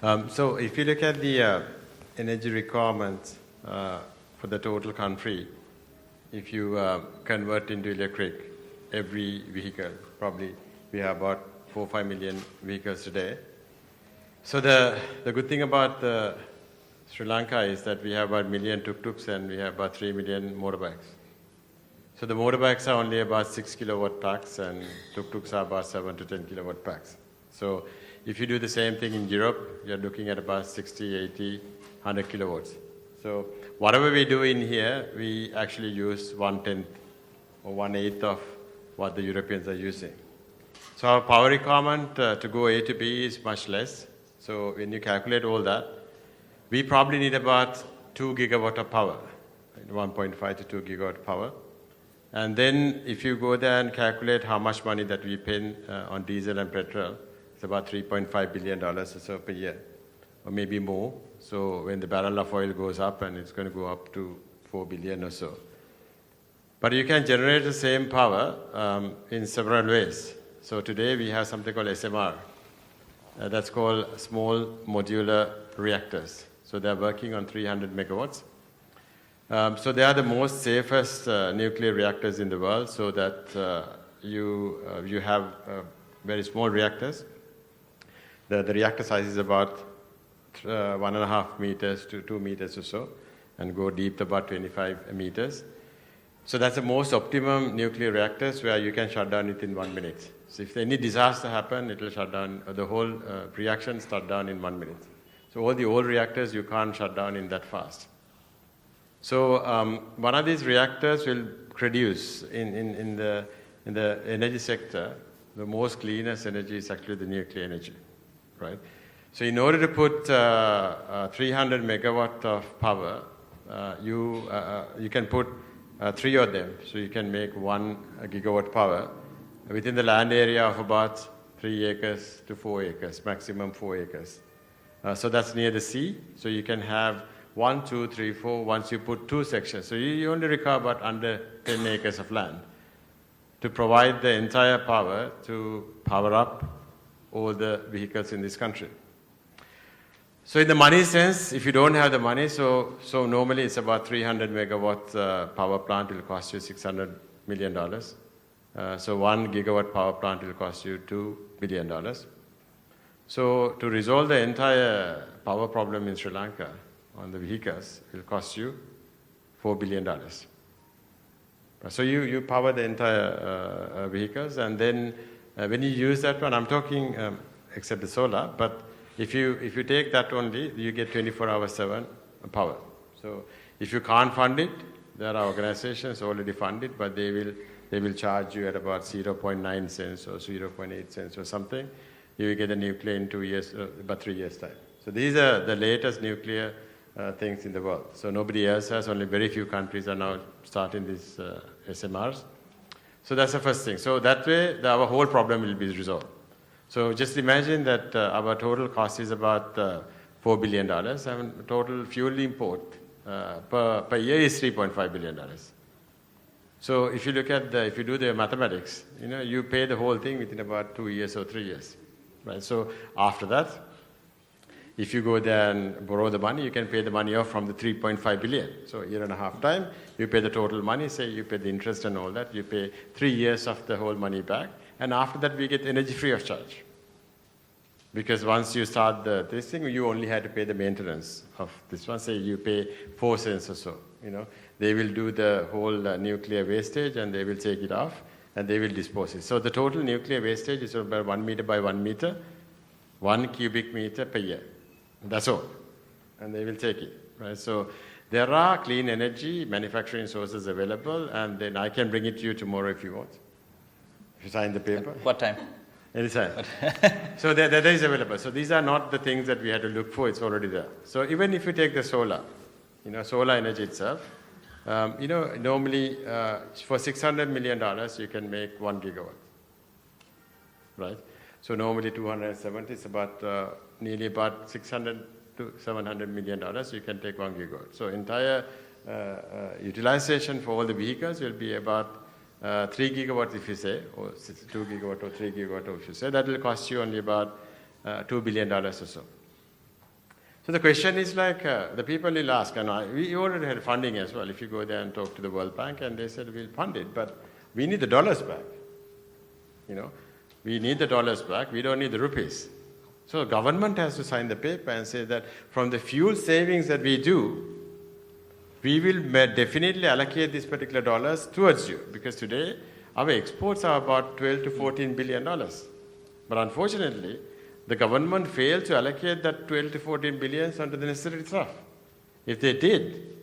So if you look at the energy requirements for the total country, if you convert into electric every vehicle, probably we have about 4 or 5 million vehicles today. So the good thing about Sri Lanka is that we have about 1 million tuk-tuks and we have about 3 million motorbikes. So the motorbikes are only about 6 kilowatt packs and tuk-tuks are about 7 to 10 kilowatt packs. So if you do the same thing in Europe, you're looking at about 60, 80, 100 kilowatts. So whatever we do in here, we actually use 1/10 or 1/8 of what the Europeans are using. So our power requirement to go A to B is much less. So when you calculate all that, we probably need about 2 gigawatt of power, 1.5 to 2 gigawatt power. And then if you go there and calculate how much money that we pay on diesel and petrol, it's about $3.5 billion or so per year, or maybe more. So when the barrel of oil goes up, and it's going to go up to 4 billion or so. But you can generate the same power in several ways. So today we have something called SMR. That's called small modular reactors. So they're working on 300 megawatts. So they are the most safest nuclear reactors in the world, so that you have very small reactors. The reactor size is about 1.5 meters to 2 meters or so, and go deep to about 25 meters. So that's the most optimum nuclear reactors where you can shut down it in 1 minute. So if any disaster happens, it will shut down, the whole reaction start down in 1 minute. So all the old reactors you can't shut down in that fast. So one of these reactors will produce in the energy sector, the most cleanest energy is actually the nuclear energy, right? So in order to put 300 megawatt of power, you can put 3 of them. So you can make 1 gigawatt power within the land area of about 3 acres to 4 acres, maximum 4 acres. So that's near the sea. So you can have 1, 2, 3, 4, once you put 2 sections. So you only require about under 10 acres of land to provide the entire power to power up all the vehicles in this country. So in the money sense, if you don't have the money, so normally it's about 300 megawatt power plant will cost you $600 million. So 1 gigawatt power plant will cost you $2 billion. So to resolve the entire power problem in Sri Lanka on the vehicles, it will cost you $4 billion. So you power the entire vehicles, and then when you use that one, I'm talking except the solar, but if you take that only, you get 24/7 power. So if you can't fund it, there are organizations already funded, but they will charge you at about 0.9 cents or 0.8 cents or something. You will get a nuclear in 2 years, about 3 years time. So these are the latest nuclear things in the world. So nobody else has, only very few countries are now starting these SMRs. So that's the first thing. So that way, our whole problem will be resolved. So just imagine that our total cost is about $4 billion, and total fuel import per year is $3.5 billion. So if you look at if you do the mathematics, you pay the whole thing within about 2 years or 3 years, right? So after that, if you go there and borrow the money, you can pay the money off from the 3.5 billion. So 1.5 years time, you pay the total money, say you pay the interest and all that, you pay 3 years of the whole money back, and after that we get energy free of charge. Because once you start this thing, you only had to pay the maintenance of this one. Say you pay 4 cents or so. They will do the whole nuclear wastage, and they will take it off, and they will dispose it. So the total nuclear wastage is about 1 meter by 1 meter, 1 cubic meter per year. That's all. And they will take it, right? So there are clean energy manufacturing sources available, and then I can bring it to you tomorrow if you want. If you sign the paper. What time? Anytime. So that is available. So these are not the things that we had to look for. It's already there. So even if you take the solar, solar energy itself, normally for $600 million, you can make 1 gigawatt, right? So normally 270 is about nearly about 600 to 700 million dollars. You can take 1 gigawatt. So entire utilization for all the vehicles will be about 3 gigawatts, if you say, or 2 gigawatt or 3 gigawatt, if you say. That will cost you only about $2 billion or so. So the question is like, the people will ask, and we already had funding as well. If you go there and talk to the World Bank, and they said, we'll fund it, but we need the dollars back. We need the dollars back, we don't need the rupees. So the government has to sign the paper and say that from the fuel savings that we do, we will definitely allocate these particular dollars towards you. Because today, our exports are about 12 to 14 billion dollars. But unfortunately, the government failed to allocate that 12 to 14 billions onto the necessary stuff. If they did,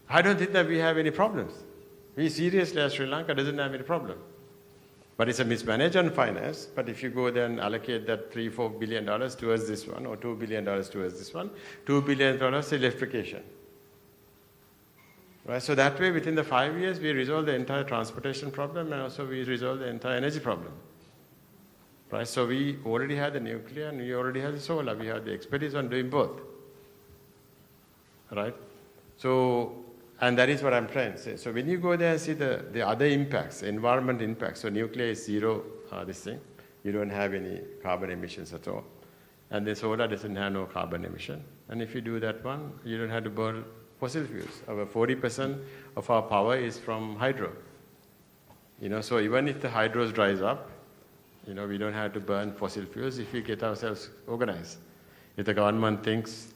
I don't think that we have any problems. We seriously, as Sri Lanka, doesn't have any problem. But it's a mismanaged on finance. But if you go there and allocate that $3-4 billion towards this one, or $2 billion towards this one, $2 billion electrification. Right? So that way, within the 5 years, we resolve the entire transportation problem, and also we resolve the entire energy problem. Right? So we already have the nuclear, and we already have the solar. We have the expertise on doing both. Right? So, and that is what I'm trying to say. So when you go there and see the other impacts, environment impacts, so nuclear is zero, this thing. You don't have any carbon emissions at all. And the solar doesn't have no carbon emission. And if you do that one, you don't have to burn fossil fuels. Over 40% of our power is from hydro. So even if the hydro dries up, we don't have to burn fossil fuels if we get ourselves organized. If the government thinks,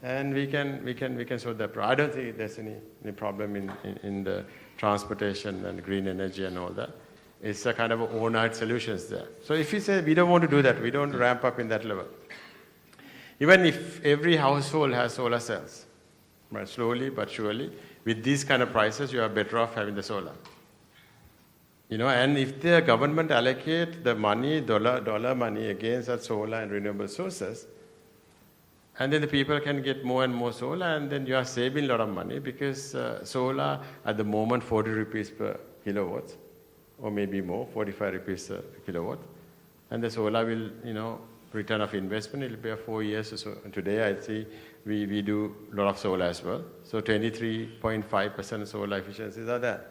and we can solve that problem. I don't think there's any problem in the transportation and green energy and all that. It's a kind of overnight solutions there. So if we say we don't want to do that, we don't ramp up in that level. Even if every household has solar cells, right, slowly but surely, with these kind of prices, you are better off having the solar. And if the government allocate the money, dollar money against that solar and renewable sources, and then the people can get more and more solar, and then you are saving a lot of money, because solar at the moment 40 rupees per kilowatt, or maybe more, 45 rupees per kilowatt. And the solar will, return of investment, it will be 4 years or so. And today I see we do a lot of solar as well. So 23.5% solar efficiencies are there.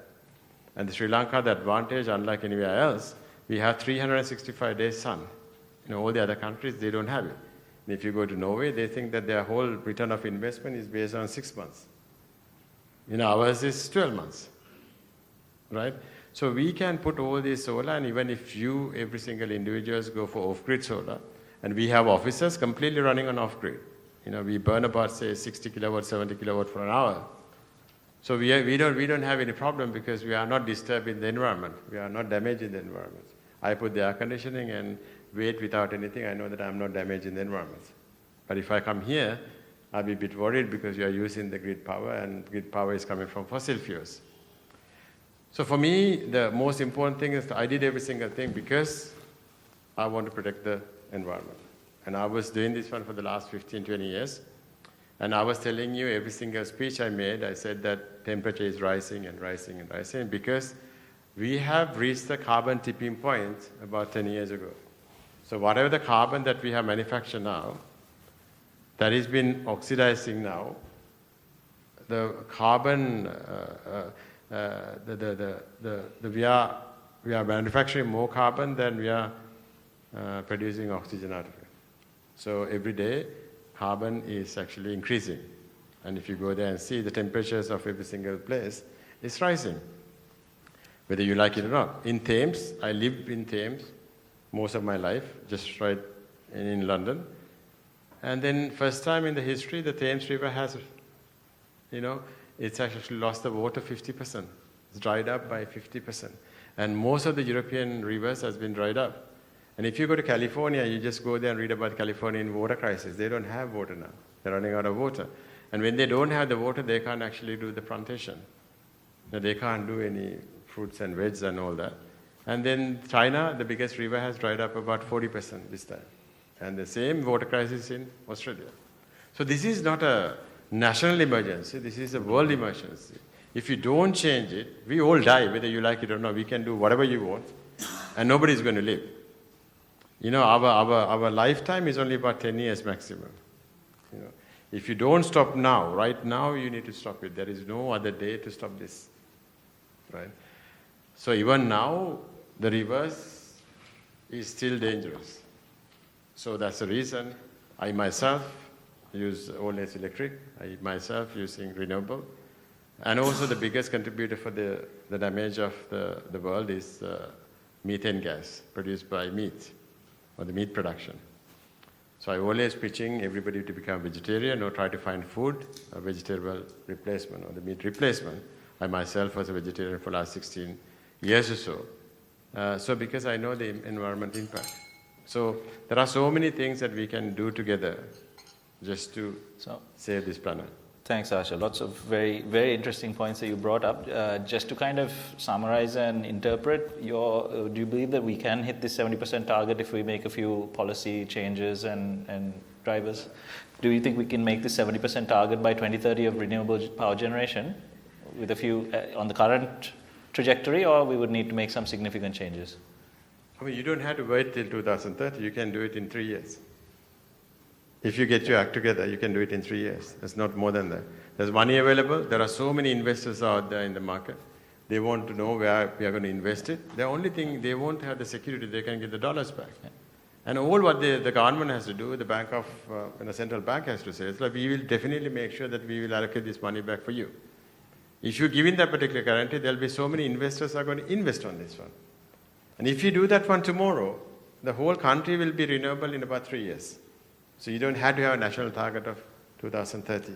And the Sri Lanka, the advantage, unlike anywhere else, we have 365 days sun. All the other countries, they don't have it. And if you go to Norway, they think that their whole return of investment is based on 6 months. Ours is 12 months, right? So we can put all this solar, and even if every single individuals go for off-grid solar, and we have offices completely running on off-grid. We burn about, say, 60 kilowatt, 70 kilowatt for an hour. So we don't have any problem, because we are not disturbing the environment. We are not damaging the environment. I put the air conditioning and wait without anything. I know that I'm not damaging the environment. But if I come here, I'll be a bit worried, because you are using the grid power, and grid power is coming from fossil fuels. So for me, the most important thing is that I did every single thing because I want to protect the environment. And I was doing this one for the last 15, 20 years. And I was telling you, every single speech I made, I said that temperature is rising and rising and rising, because we have reached the carbon tipping point about 10 years ago. So whatever the carbon that we have manufactured now, that has been oxidizing now, the carbon, we are manufacturing more carbon than we are producing oxygen out of it. So every day, carbon is actually increasing. And if you go there and see, the temperatures of every single place is rising, whether you like it or not. In Thames, I lived in Thames most of my life, just right in London. And then first time in the history, the Thames River has, it's actually lost the water 50%. It's dried up by 50%. And most of the European rivers has been dried up. And if you go to California, you just go there and read about Californian water crisis. They don't have water now. They're running out of water. And when they don't have the water, they can't actually do the plantation. They can't do any fruits and veg and all that. And then China, the biggest river, has dried up about 40% this time. And the same water crisis in Australia. So this is not a national emergency. This is a world emergency. If you don't change it, we all die, whether you like it or not. We can do whatever you want, and nobody's going to live. Our lifetime is only about 10 years maximum. If you don't stop now, right now, you need to stop it. There is no other day to stop this, right? So even now, the reverse is still dangerous. So that's the reason I myself use always electric. I myself using renewable. And also the biggest contributor for the damage of the world is methane gas produced by meat, or the meat production. So I'm always pitching everybody to become vegetarian or try to find food, a vegetable replacement or the meat replacement. I myself was a vegetarian for the last 16 years or so. So because I know the environment impact. So there are so many things that we can do together just to save this planet. Thanks, Asha. Lots of very, very interesting points that you brought up. Just to kind of summarize and interpret, do you believe that we can hit this 70% target if we make a few policy changes and drivers? Do you think we can make this 70% target by 2030 of renewable power generation with a few on the current trajectory, or we would need to make some significant changes? I mean, you don't have to wait till 2030. You can do it in 3 years. If you get your act together, you can do it in 3 years. There's not more than that. There's money available. There are so many investors out there in the market. They want to know where we are going to invest it. The only thing, they won't have the security. They can get the dollars back. Yeah. And all what the government has to do, the central bank has to say, is like, we will definitely make sure that we will allocate this money back for you. If you give in that particular guarantee, there will be so many investors are going to invest on this one. And if you do that one tomorrow, the whole country will be renewable in about 3 years. So you don't have to have a national target of 2030.